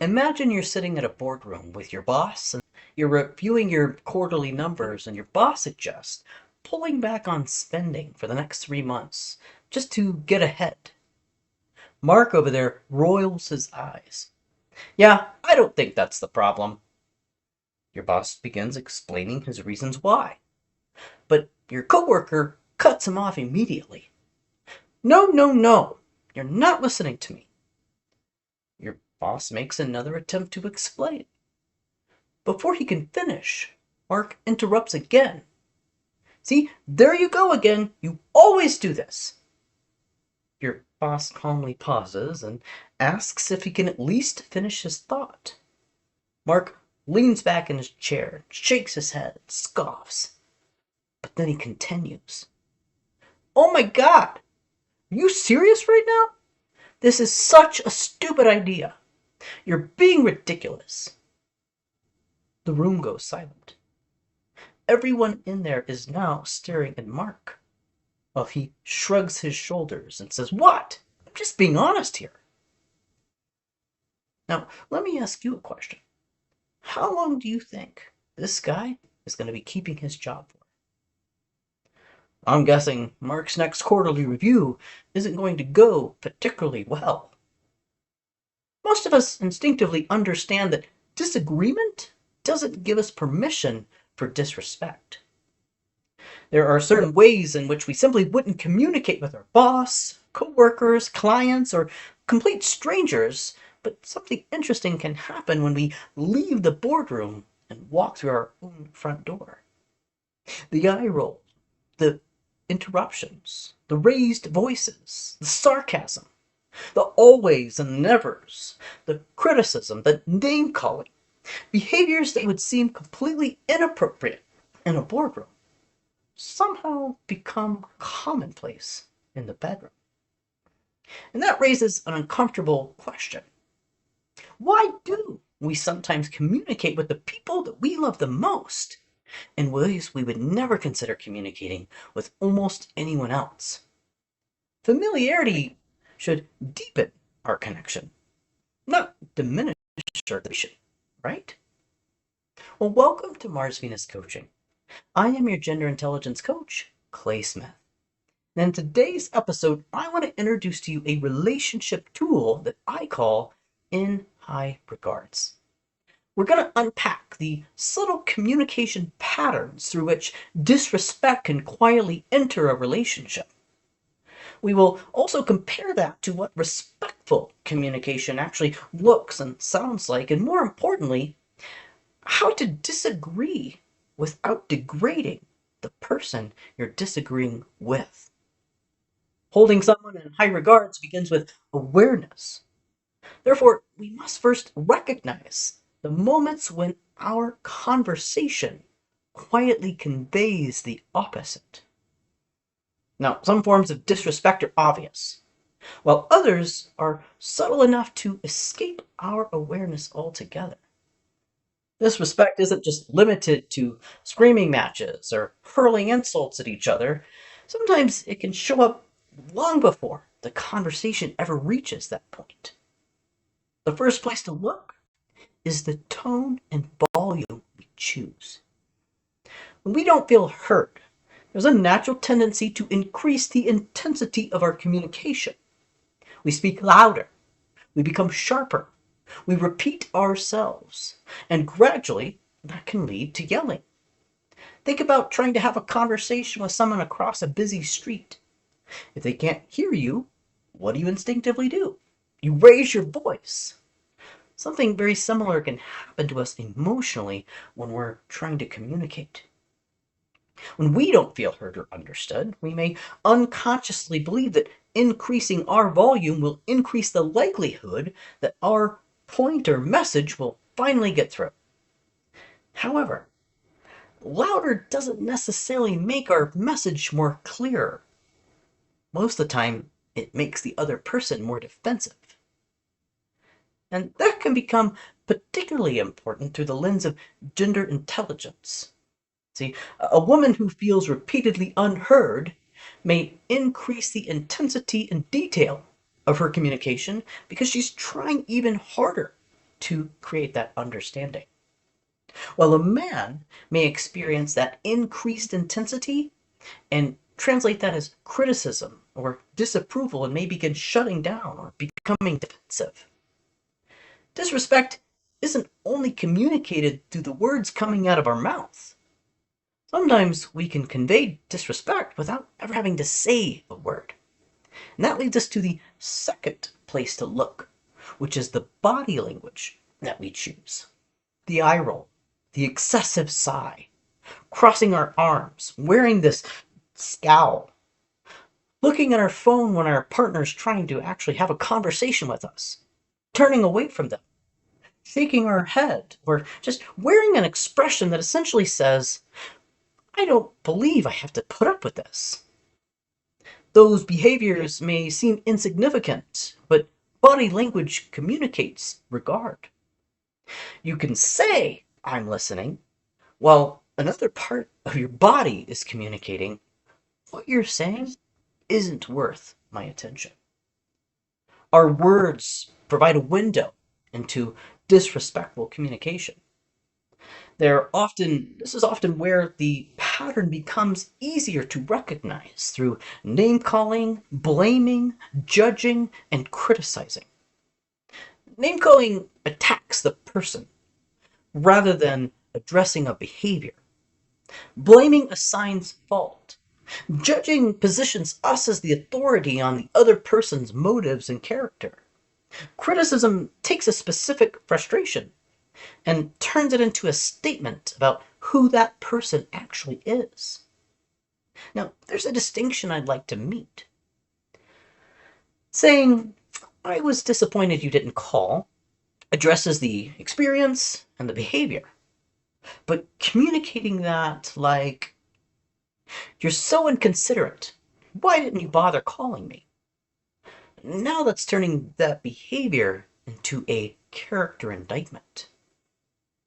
Imagine you're sitting at a boardroom with your boss and you're reviewing your quarterly numbers and your boss suggests pulling back on spending for the next 3 months just to get ahead. Mark over there roils his eyes. Yeah, I don't think that's the problem. Your boss begins explaining his reasons why, but your coworker cuts him off immediately. No, no, no, you're not listening to me. Your boss makes another attempt to explain. Before he can finish, Mark interrupts again. See, there you go again. You always do this. Your boss calmly pauses and asks if he can at least finish his thought. Mark leans back in his chair, shakes his head, scoffs. But then he continues. Oh my God! Are you serious right now? This is such a stupid idea. You're being ridiculous. The room goes silent. Everyone in there is now staring at Mark. Well, he shrugs his shoulders and says, What? I'm just being honest here. Now, let me ask you a question. How long do you think this guy is going to be keeping his job for? I'm guessing Mark's next quarterly review isn't going to go particularly well. Most of us instinctively understand that disagreement doesn't give us permission for disrespect. There are certain ways in which we simply wouldn't communicate with our boss, coworkers, clients, or complete strangers, but something interesting can happen when we leave the boardroom and walk through our own front door. The eye roll, the interruptions, the raised voices, the sarcasm, the always and nevers, the criticism, the name calling, behaviors that would seem completely inappropriate in a boardroom somehow become commonplace in the bedroom. And that raises an uncomfortable question. Why do we sometimes communicate with the people that we love the most in ways we would never consider communicating with almost anyone else? Familiarity should deepen our connection, not diminish our connection, right? Well, welcome to Mars Venus Coaching. I am your gender intelligence coach, Clay Smith. And in today's episode, I want to introduce to you a relationship tool that I call In High Regards. We're going to unpack the subtle communication patterns through which disrespect can quietly enter a relationship. We will also compare that to what respectful communication actually looks and sounds like, and more importantly, how to disagree without degrading the person you're disagreeing with. Holding someone in high regards begins with awareness. Therefore, we must first recognize the moments when our conversation quietly conveys the opposite. Now, some forms of disrespect are obvious, while others are subtle enough to escape our awareness altogether. Disrespect isn't just limited to screaming matches or hurling insults at each other. Sometimes it can show up long before the conversation ever reaches that point. The first place to look is the tone and volume we choose. When we don't feel heard, there's a natural tendency to increase the intensity of our communication. We speak louder, we become sharper, we repeat ourselves, and gradually that can lead to yelling. Think about trying to have a conversation with someone across a busy street. If they can't hear you, what do you instinctively do? You raise your voice. Something very similar can happen to us emotionally when we're trying to communicate. When we don't feel heard or understood, we may unconsciously believe that increasing our volume will increase the likelihood that our point or message will finally get through. However, louder doesn't necessarily make our message more clear. Most of the time, it makes the other person more defensive. And that can become particularly important through the lens of gender intelligence. See, a woman who feels repeatedly unheard may increase the intensity and detail of her communication because she's trying even harder to create that understanding. While a man may experience that increased intensity and translate that as criticism or disapproval and may begin shutting down or becoming defensive. Disrespect isn't only communicated through the words coming out of our mouth. Sometimes we can convey disrespect without ever having to say a word. And that leads us to the second place to look, which is the body language that we choose. The eye roll, the excessive sigh, crossing our arms, wearing this scowl, looking at our phone when our partner's trying to actually have a conversation with us, turning away from them, shaking our head, or just wearing an expression that essentially says, I don't believe I have to put up with this. Those behaviors may seem insignificant, but body language communicates regard. You can say, I'm listening, while another part of your body is communicating, what you're saying isn't worth my attention. Our words provide a window into disrespectful communication. This is often where the pattern becomes easier to recognize through name calling, blaming, judging, and criticizing. Name calling attacks the person rather than addressing a behavior. Blaming assigns fault. Judging positions us as the authority on the other person's motives and character. Criticism takes a specific frustration and turns it into a statement about who that person actually is. Now, there's a distinction I'd like to meet. Saying, I was disappointed you didn't call, addresses the experience and the behavior. But communicating that like, you're so inconsiderate, why didn't you bother calling me? Now that's turning that behavior into a character indictment.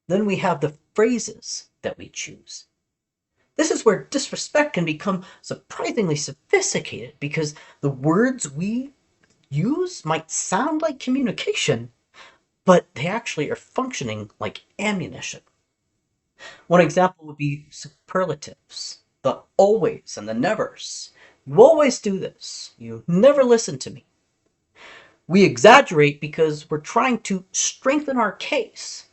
Then we have the phrases that we choose. This is where disrespect can become surprisingly sophisticated because the words we use might sound like communication, but they actually are functioning like ammunition. One example would be superlatives, the always and the nevers. You always do this. You never listen to me. We exaggerate because we're trying to strengthen our case.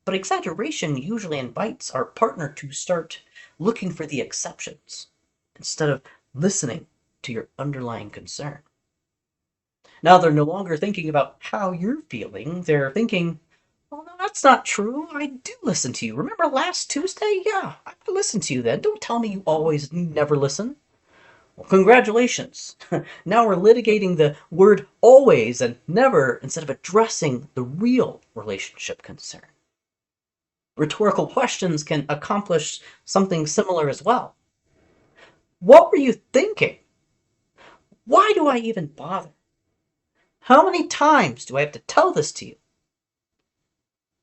But exaggeration usually invites our partner to start looking for the exceptions instead of listening to your underlying concern. Now they're no longer thinking about how you're feeling. They're thinking, well, no, that's not true. I do listen to you. Remember last Tuesday? Yeah, I listened to you then. Don't tell me you never listen. Well, congratulations. Now we're litigating the word always and never instead of addressing the real relationship concern. Rhetorical questions can accomplish something similar as well. What were you thinking? Why do I even bother? How many times do I have to tell this to you?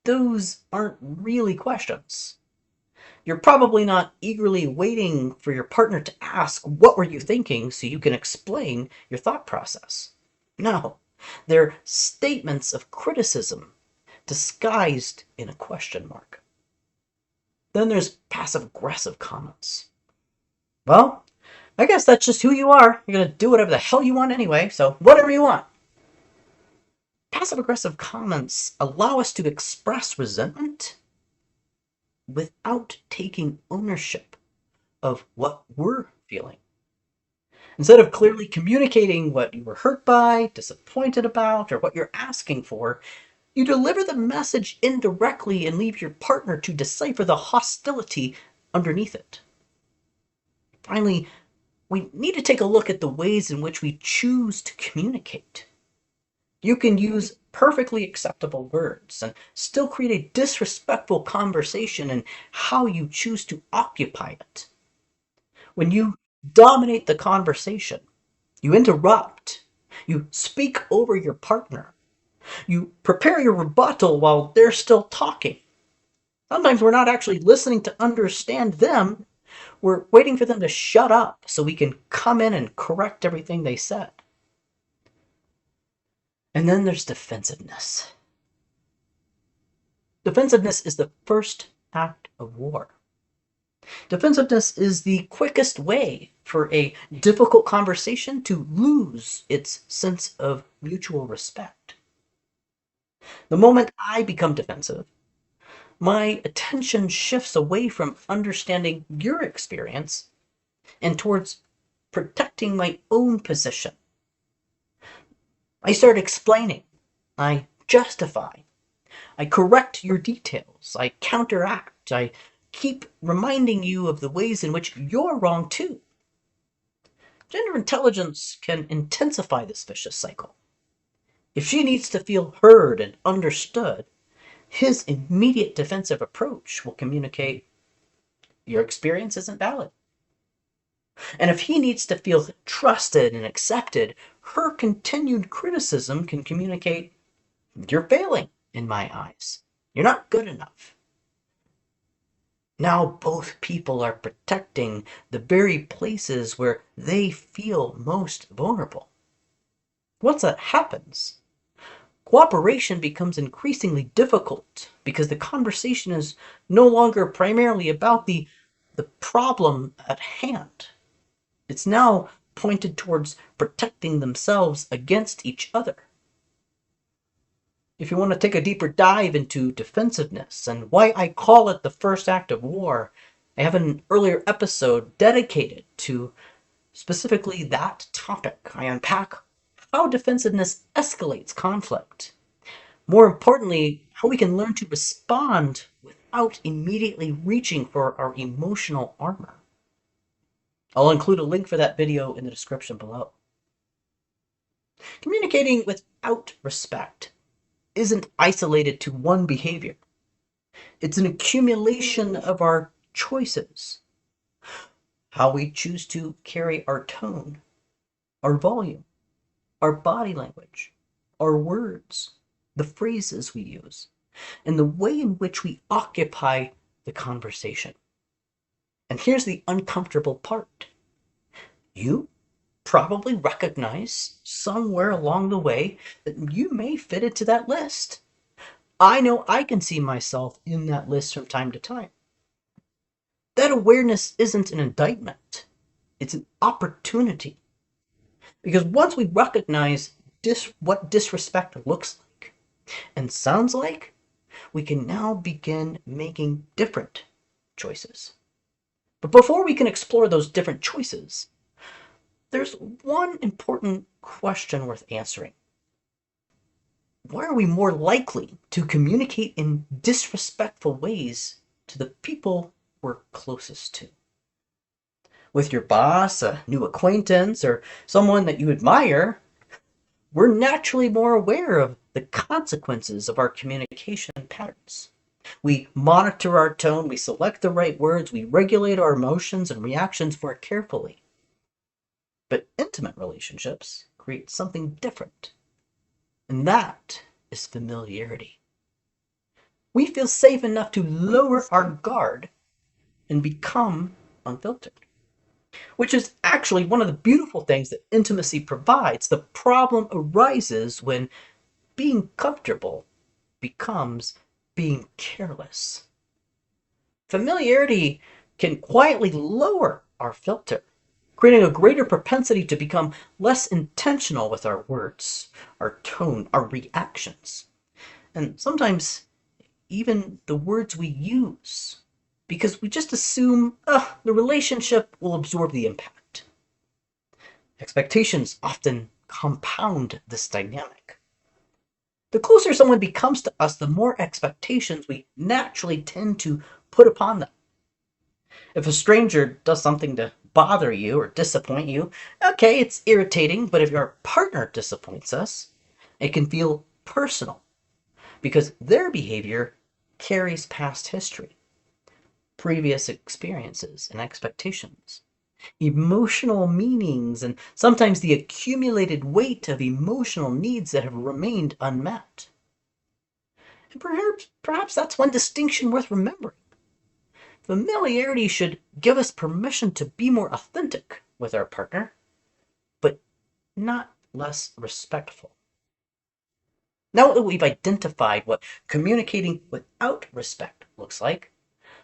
Those aren't really questions. You're probably not eagerly waiting for your partner to ask, what were you thinking, so you can explain your thought process. No, they're statements of criticism disguised in a question mark. Then there's passive-aggressive comments. Well, I guess that's just who you are. You're going to do whatever the hell you want anyway, so whatever you want. Passive-aggressive comments allow us to express resentment without taking ownership of what we're feeling. Instead of clearly communicating what you were hurt by, disappointed about, or what you're asking for, you deliver the message indirectly and leave your partner to decipher the hostility underneath it. Finally, we need to take a look at the ways in which we choose to communicate. You can use perfectly acceptable words and still create a disrespectful conversation in how you choose to occupy it. When you dominate the conversation, you interrupt, you speak over your partner, you prepare your rebuttal while they're still talking. Sometimes we're not actually listening to understand them. We're waiting for them to shut up so we can come in and correct everything they said. And then there's defensiveness. Defensiveness is the first act of war. Defensiveness is the quickest way for a difficult conversation to lose its sense of mutual respect. The moment I become defensive, my attention shifts away from understanding your experience and towards protecting my own position. I start explaining, I justify, I correct your details, I counteract, I keep reminding you of the ways in which you're wrong too. Gender intelligence can intensify this vicious cycle. If she needs to feel heard and understood, his immediate defensive approach will communicate, your experience isn't valid. And if he needs to feel trusted and accepted, her continued criticism can communicate, you're failing in my eyes. You're not good enough. Now both people are protecting the very places where they feel most vulnerable. Once that happens, cooperation becomes increasingly difficult because the conversation is no longer primarily about the problem at hand. It's now pointed towards protecting themselves against each other. If you want to take a deeper dive into defensiveness and why I call it the first act of war, I have an earlier episode dedicated to specifically that topic. I unpack how defensiveness escalates conflict. More importantly, how we can learn to respond without immediately reaching for our emotional armor. I'll include a link for that video in the description below. Communicating without respect isn't isolated to one behavior. It's an accumulation of our choices. How we choose to carry our tone, our volume, our body language, our words, the phrases we use, and the way in which we occupy the conversation. And here's the uncomfortable part. You probably recognize somewhere along the way that you may fit into that list. I know I can see myself in that list from time to time. That awareness isn't an indictment. It's an opportunity. Because once we recognize what disrespect looks like and sounds like, we can now begin making different choices. But before we can explore those different choices, there's one important question worth answering. Why are we more likely to communicate in disrespectful ways to the people we're closest to? With your boss, a new acquaintance, or someone that you admire, we're naturally more aware of the consequences of our communication patterns. We monitor our tone, we select the right words, we regulate our emotions and reactions more carefully. But intimate relationships create something different, and that is familiarity. We feel safe enough to lower our guard and become unfiltered, which is actually one of the beautiful things that intimacy provides. The problem arises when being comfortable becomes being careless. Familiarity can quietly lower our filter, creating a greater propensity to become less intentional with our words, our tone, our reactions, and sometimes even the words we use, because we just assume the relationship will absorb the impact. Expectations often compound this dynamic. The closer someone becomes to us, the more expectations we naturally tend to put upon them. If a stranger does something to bother you or disappoint you, okay, it's irritating, but if your partner disappoints us, it can feel personal because their behavior carries past history, previous experiences and expectations, emotional meanings, and sometimes the accumulated weight of emotional needs that have remained unmet. And perhaps that's one distinction worth remembering. Familiarity should give us permission to be more authentic with our partner, but not less respectful. Now that we've identified what communicating without respect looks like,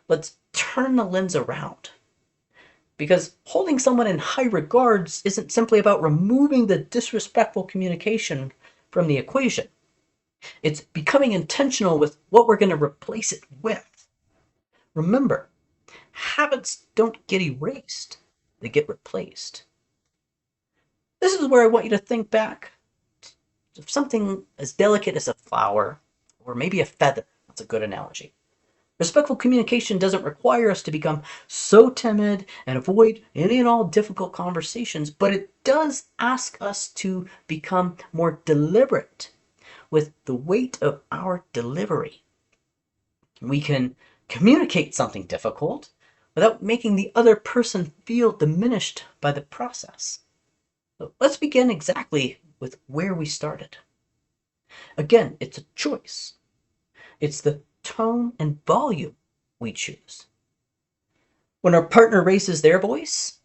let's turn the lens around. Because holding someone in high regards isn't simply about removing the disrespectful communication from the equation. It's becoming intentional with what we're going to replace it with. Remember, habits don't get erased, they get replaced. This is where I want you to think back of something as delicate as a flower, or maybe a feather. That's a good analogy. Respectful communication doesn't require us to become so timid and avoid any and all difficult conversations, but it does ask us to become more deliberate with the weight of our delivery. We can communicate something difficult without making the other person feel diminished by the process. So let's begin exactly with where we started. Again, it's a choice. It's the tone and volume we choose. When our partner raises their voice,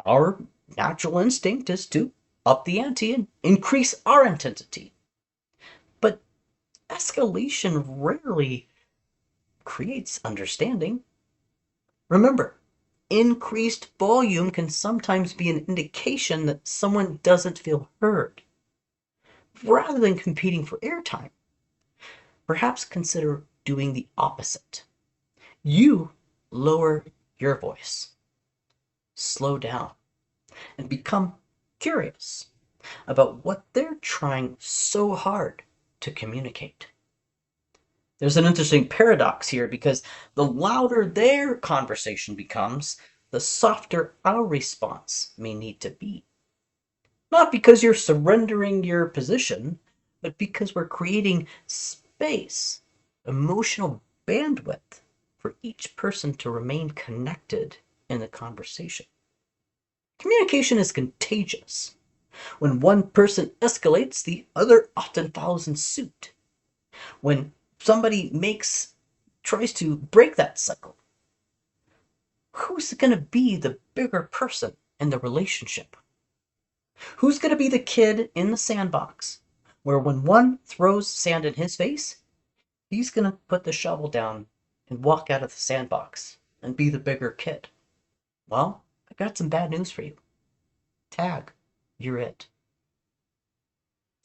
our natural instinct is to up the ante and increase our intensity. But escalation rarely creates understanding. Remember, increased volume can sometimes be an indication that someone doesn't feel heard. Rather than competing for airtime, perhaps consider doing the opposite. You lower your voice, slow down, and become curious about what they're trying so hard to communicate. There's an interesting paradox here because the louder their conversation becomes, the softer our response may need to be. Not because you're surrendering your position, but because we're creating space, emotional bandwidth for each person to remain connected in the conversation. Communication is contagious. When one person escalates, the other often follows in suit. When somebody tries to break that cycle, who's going to be the bigger person in the relationship? Who's going to be the kid in the sandbox where when one throws sand in his face, he's going to put the shovel down and walk out of the sandbox and be the bigger kid? Well, I got some bad news for you. Tag, you're it.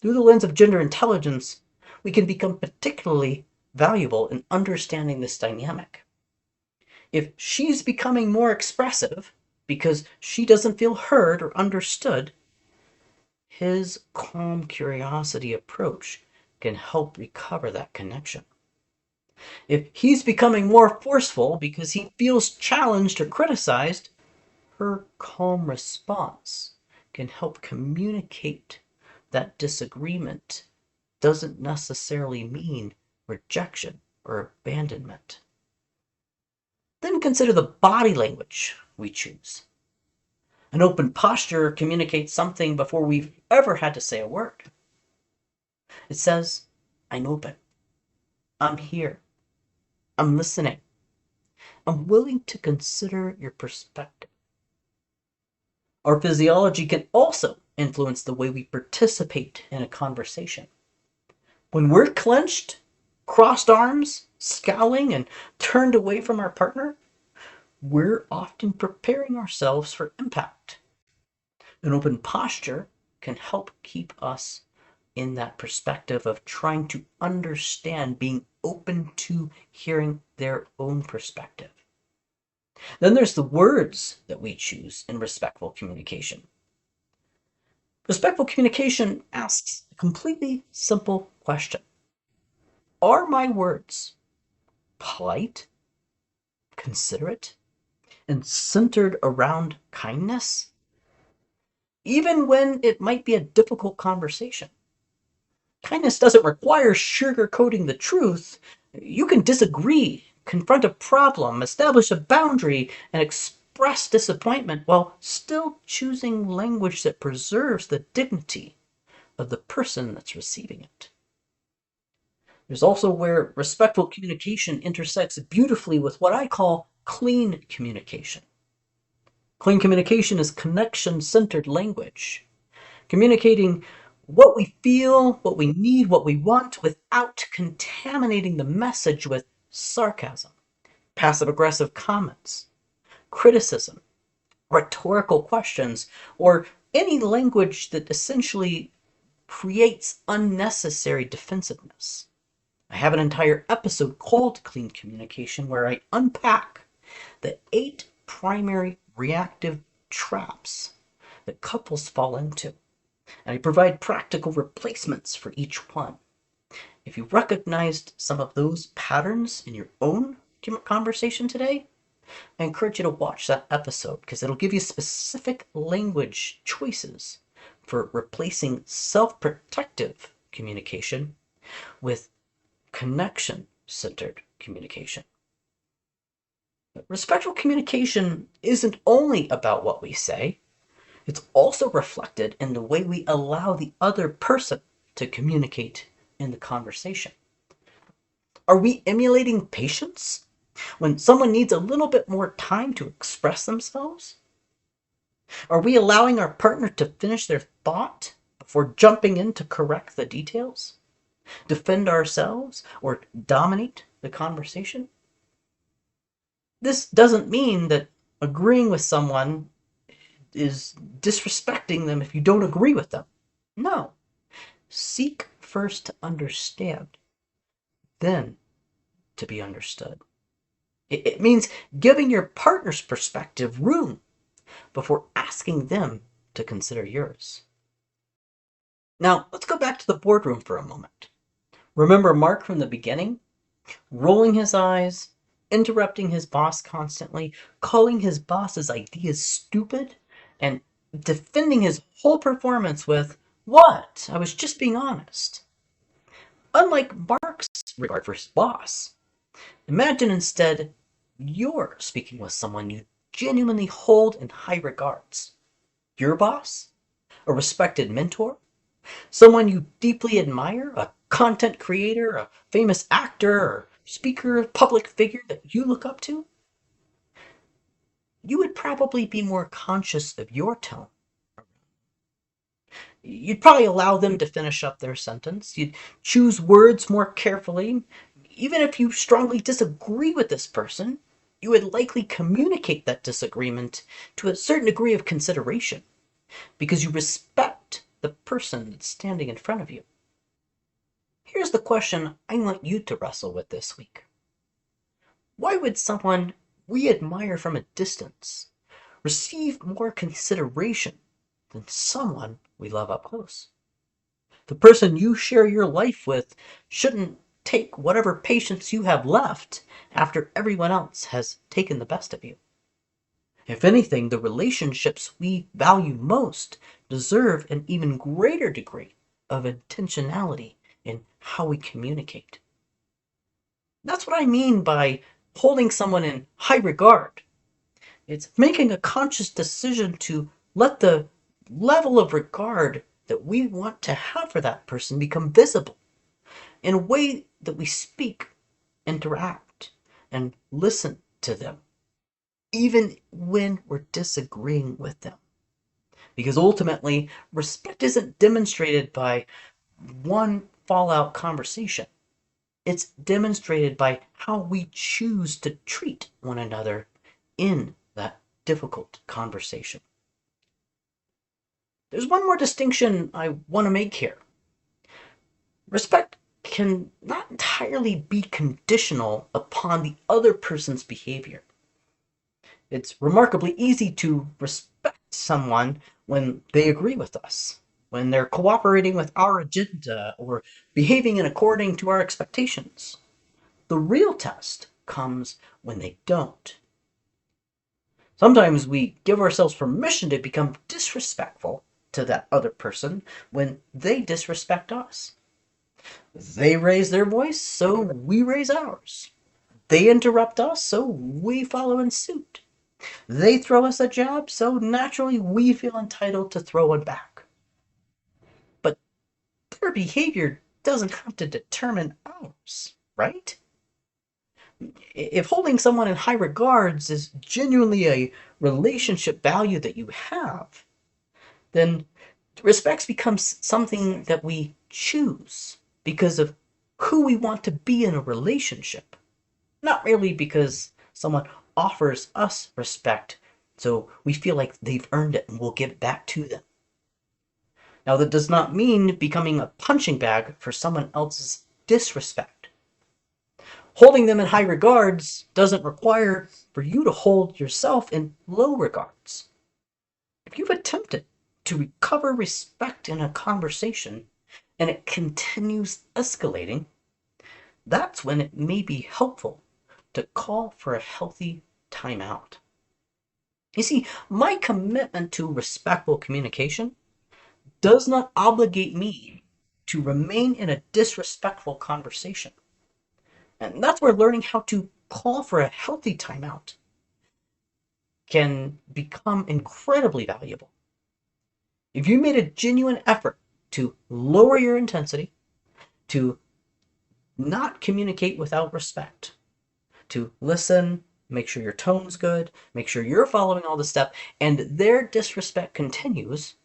Through the lens of gender intelligence, we can become particularly valuable in understanding this dynamic. If she's becoming more expressive because she doesn't feel heard or understood, his calm curiosity approach can help recover that connection. If he's becoming more forceful because he feels challenged or criticized, her calm response can help communicate that disagreement doesn't necessarily mean rejection or abandonment. Then consider the body language we choose. An open posture communicates something before we've ever had to say a word. It says, I'm open. I'm here. I'm listening. I'm willing to consider your perspective. Our physiology can also influence the way we participate in a conversation. When we're clenched, crossed arms, scowling, and turned away from our partner, we're often preparing ourselves for impact. An open posture can help keep us in that perspective of trying to understand, being open to hearing their own perspective. Then there's the words that we choose in respectful communication. Respectful communication asks a completely simple question. Are my words polite, considerate, and centered around kindness? Even when it might be a difficult conversation. Kindness doesn't require sugarcoating the truth. You can disagree, confront a problem, establish a boundary, and express disappointment while still choosing language that preserves the dignity of the person that's receiving it. There's also where respectful communication intersects beautifully with what I call clean communication. Clean communication is connection-centered language. Communicating what we feel, what we need, what we want, without contaminating the message with sarcasm, passive aggressive comments, criticism, rhetorical questions, or any language that essentially creates unnecessary defensiveness. I have an entire episode called Clean Communication where I unpack the 8 primary reactive traps that couples fall into, and I provide practical replacements for each one. If you recognized some of those patterns in your own conversation today, I encourage you to watch that episode because it'll give you specific language choices for replacing self-protective communication with connection-centered communication. But respectful communication isn't only about what we say, it's also reflected in the way we allow the other person to communicate in the conversation. Are we emulating patience when someone needs a little bit more time to express themselves? Are we allowing our partner to finish their thought before jumping in to correct the details, defend ourselves, or dominate the conversation? This doesn't mean that agreeing with someone is disrespecting them if you don't agree with them. No. Seek first to understand, then to be understood. It means giving your partner's perspective room before asking them to consider yours. Now, let's go back to the boardroom for a moment. Remember Mark from the beginning? Rolling his eyes, interrupting his boss constantly, calling his boss's ideas stupid, and defending his whole performance with, "What? I was just being honest." Unlike Mark's regard for his boss, imagine instead you're speaking with someone you genuinely hold in high regards. Your boss? A respected mentor? Someone you deeply admire? A content creator? A famous actor or speaker, public figure that you look up to? You would probably be more conscious of your tone. You'd probably allow them to finish up their sentence. You'd choose words more carefully. Even if you strongly disagree with this person, you would likely communicate that disagreement to a certain degree of consideration because you respect the person that's standing in front of you. Here's the question I want you to wrestle with this week. Why would someone we admire from a distance receive more consideration than someone we love up close? The person you share your life with shouldn't take whatever patience you have left after everyone else has taken the best of you. If anything, the relationships we value most deserve an even greater degree of intentionality in how we communicate. That's what I mean by holding someone in high regard. It's making a conscious decision to let the level of regard that we want to have for that person become visible in a way that we speak, interact, and listen to them, even when we're disagreeing with them. Because ultimately, respect isn't demonstrated by one fallout conversation. It's demonstrated by how we choose to treat one another in that difficult conversation. There's one more distinction I want to make here. Respect can not entirely be conditional upon the other person's behavior. It's remarkably easy to respect someone when they agree with us, when they're cooperating with our agenda or behaving in according to our expectations. The real test comes when they don't. Sometimes we give ourselves permission to become disrespectful to that other person when they disrespect us. They raise their voice, so we raise ours. They interrupt us, so we follow in suit. They throw us a jab, so naturally we feel entitled to throw one back. But their behavior doesn't have to determine ours, right? If holding someone in high regards is genuinely a relationship value that you have, then Respect becomes something that we choose because of who we want to be in a relationship, not merely because someone offers us respect so we feel like they've earned it and we'll give it back to them. Now, that does not mean becoming a punching bag for someone else's disrespect. Holding them in high regards doesn't require for you to hold yourself in low regards. If you've attempted to recover respect in a conversation and it continues escalating, that's when it may be helpful to call for a healthy timeout. You see, my commitment to respectful communication does not obligate me to remain in a disrespectful conversation. And that's where learning how to call for a healthy timeout can become incredibly valuable. If you made a genuine effort to lower your intensity, to not communicate without respect, to listen, make sure your tone's good, make sure you're following all the steps, and their disrespect continues,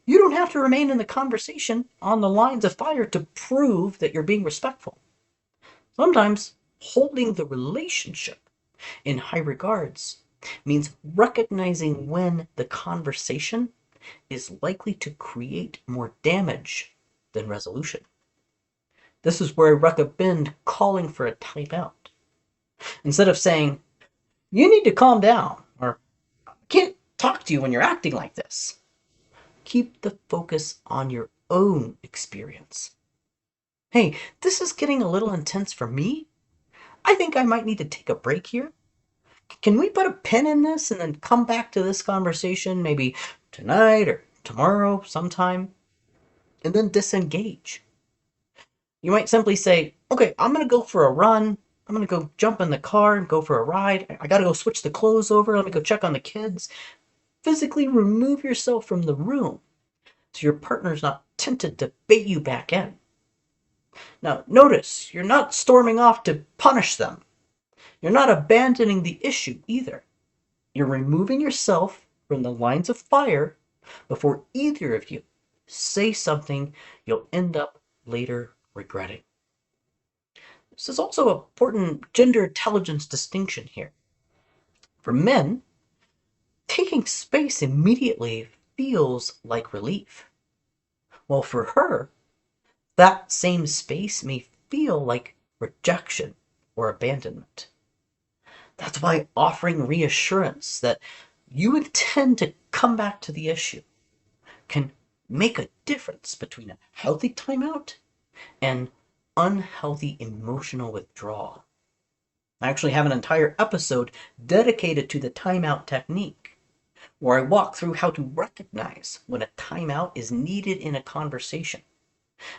you don't have to remain in the conversation on the lines of fire to prove that you're being respectful. Sometimes holding the relationship in high regards means recognizing when the conversation is likely to create more damage than resolution. This is where I recommend calling for a timeout. Instead of saying, you need to calm down, or I can't talk to you when you're acting like this, keep the focus on your own experience. Hey, this is getting a little intense for me. I think I might need to take a break here. Can we put a pin in this and then come back to this conversation maybe tonight or tomorrow sometime? And then disengage. You might simply say, okay, I'm going to go for a run. I'm going to go jump in the car and go for a ride. I got to go switch the clothes over. Let me go check on the kids. Physically remove yourself from the room so your partner's not tempted to bait you back in. Now, notice, you're not storming off to punish them. You're not abandoning the issue either. You're removing yourself from the lines of fire before either of you say something you'll end up later regretting. This is also an important gender intelligence distinction here. For men, taking space immediately feels like relief. While for her, that same space may feel like rejection or abandonment. That's why offering reassurance that you intend to come back to the issue can make a difference between a healthy timeout and unhealthy emotional withdrawal. I actually have an entire episode dedicated to the timeout technique, where I walk through how to recognize when a timeout is needed in a conversation,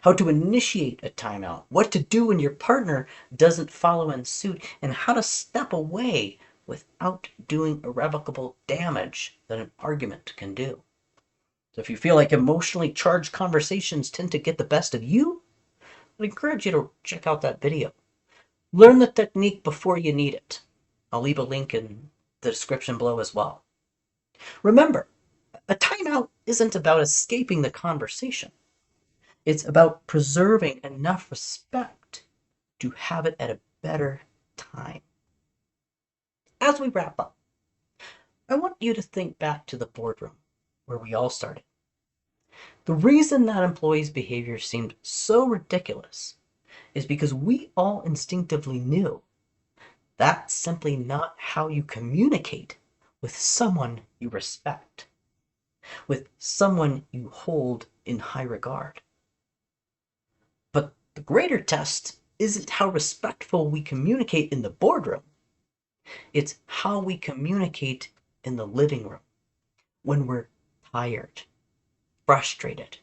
how to initiate a timeout, what to do when your partner doesn't follow in suit, and how to step away without doing irrevocable damage that an argument can do. So if you feel like emotionally charged conversations tend to get the best of you, I'd encourage you to check out that video. Learn the technique before you need it. I'll leave a link in the description below as well. Remember, a timeout isn't about escaping the conversation. It's about preserving enough respect to have it at a better time. As we wrap up, I want you to think back to the boardroom where we all started. The reason that employees' behavior seemed so ridiculous is because we all instinctively knew that's simply not how you communicate with someone you respect, with someone you hold in high regard. But the greater test isn't how respectful we communicate in the boardroom. It's how we communicate in the living room when we're tired, frustrated,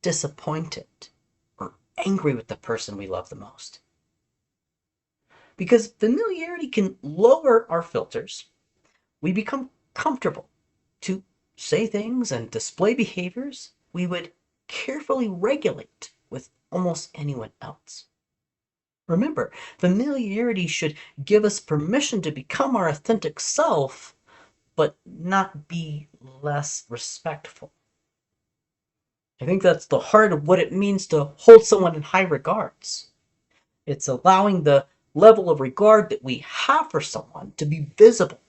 disappointed, or angry with the person we love the most. Because familiarity can lower our filters, we become comfortable to say things and display behaviors we would carefully regulate with almost anyone else. Remember, familiarity should give us permission to become our authentic self, but not be less respectful. I think that's the heart of what it means to hold someone in high regards. It's allowing the level of regard that we have for someone to be visible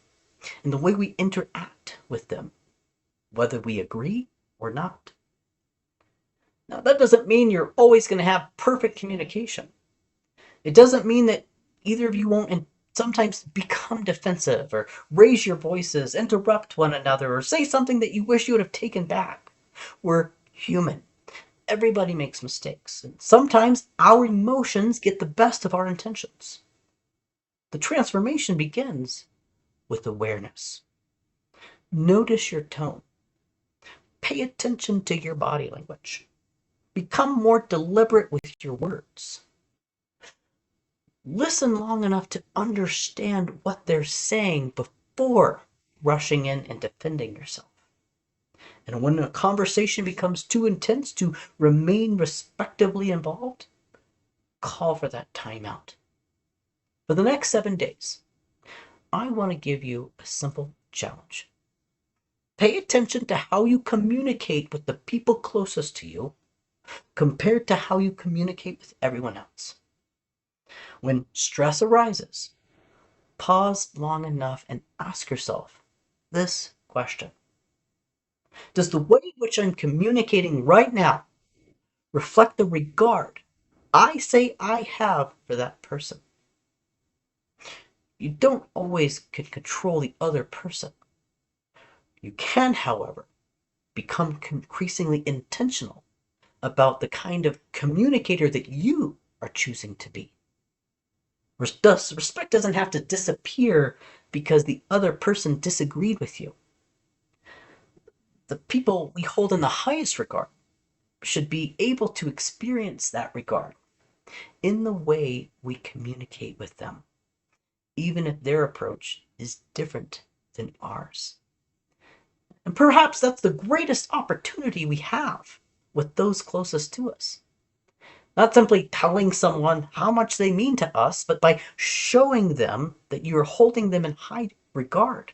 in the way we interact with them, whether we agree or not. Now, that doesn't mean you're always going to have perfect communication. It doesn't mean that either of you won't sometimes become defensive or raise your voices, interrupt one another, or say something that you wish you would have taken back. We're human. Everybody makes mistakes, and sometimes our emotions get the best of our intentions. The transformation begins with awareness. Notice your tone. Pay attention to your body language. Become more deliberate with your words. Listen long enough to understand what they're saying before rushing in and defending yourself. And when a conversation becomes too intense to remain respectively involved, call for that timeout. For the next 7 days, I want to give you a simple challenge. Pay attention to how you communicate with the people closest to you compared to how you communicate with everyone else. When stress arises, pause long enough and ask yourself this question. Does the way in which I'm communicating right now reflect the regard I say I have for that person? You don't always can control the other person. You can, however, become increasingly intentional about the kind of communicator that you are choosing to be. Respect doesn't have to disappear because the other person disagreed with you. The people we hold in the highest regard should be able to experience that regard in the way we communicate with them, even if their approach is different than ours. And perhaps that's the greatest opportunity we have with those closest to us. Not simply telling someone how much they mean to us, but by showing them that you're holding them in high regard,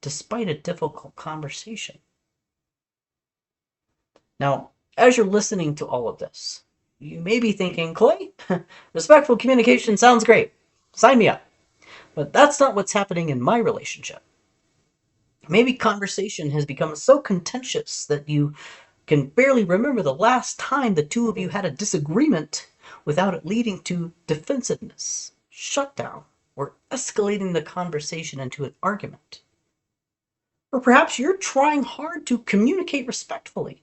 despite a difficult conversation. Now, as you're listening to all of this, you may be thinking, Clay, respectful communication sounds great. Sign me up. But that's not what's happening in my relationship. Maybe conversation has become so contentious that you can barely remember the last time the two of you had a disagreement without it leading to defensiveness, shutdown, or escalating the conversation into an argument. Or perhaps you're trying hard to communicate respectfully.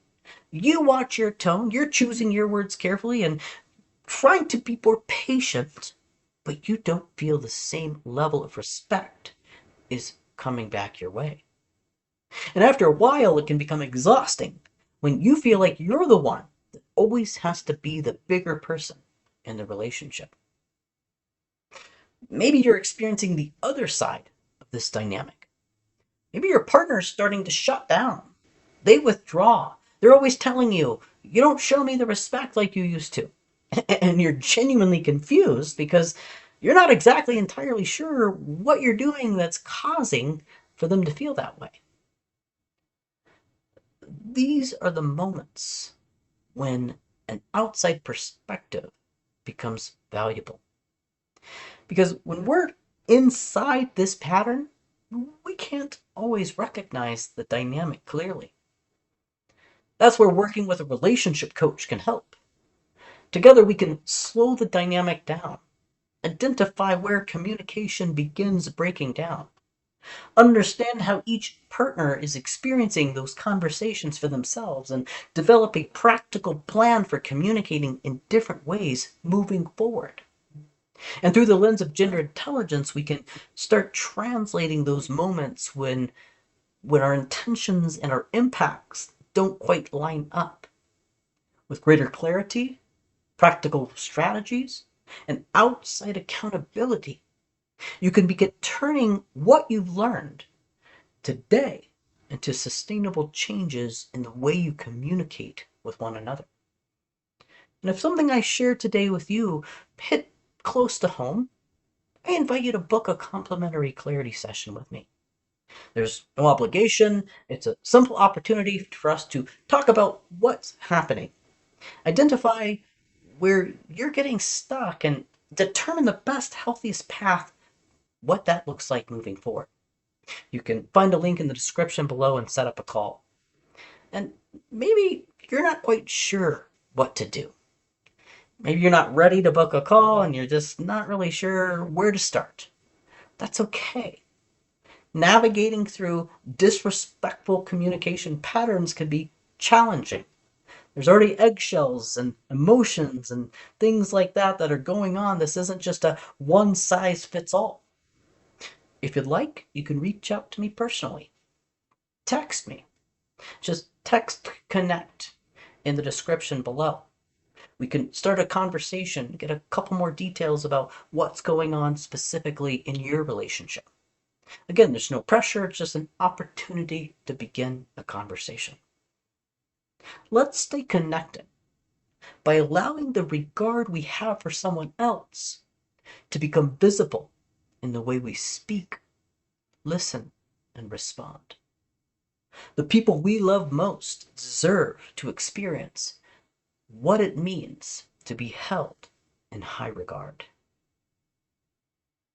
You watch your tone, you're choosing your words carefully and trying to be more patient, but you don't feel the same level of respect is coming back your way. And after a while, it can become exhausting when you feel like you're the one that always has to be the bigger person in the relationship. Maybe you're experiencing the other side of this dynamic. Maybe your partner is starting to shut down. They withdraw. They're always telling you, you don't show me the respect like you used to. And you're genuinely confused because you're not exactly entirely sure what you're doing that's causing for them to feel that way. These are the moments when an outside perspective becomes valuable. Because when we're inside this pattern, we can't always recognize the dynamic clearly. That's where working with a relationship coach can help. Together, we can slow the dynamic down, identify where communication begins breaking down, understand how each partner is experiencing those conversations for themselves, and develop a practical plan for communicating in different ways moving forward. And through the lens of gender intelligence, we can start translating those moments when our intentions and our impacts don't quite line up. With greater clarity, practical strategies, and outside accountability, you can begin turning what you've learned today into sustainable changes in the way you communicate with one another. And if something I shared today with you hit close to home, I invite you to book a complimentary clarity session with me. There's no obligation. It's a simple opportunity for us to talk about what's happening, identify where you're getting stuck, and determine the best, healthiest path, what that looks like moving forward. You can find a link in the description below and set up a call. And maybe you're not quite sure what to do. Maybe you're not ready to book a call and you're just not really sure where to start. That's okay. Navigating through disrespectful communication patterns can be challenging. There's already eggshells and emotions and things like that are going on. This isn't just a one size fits all. If you'd like, you can reach out to me personally. Text me. Just text connect in the description below. We can start a conversation, get a couple more details about what's going on specifically in your relationship. Again, there's no pressure, it's just an opportunity to begin a conversation. Let's stay connected by allowing the regard we have for someone else to become visible in the way we speak, listen, and respond. The people we love most deserve to experience what it means to be held in high regard.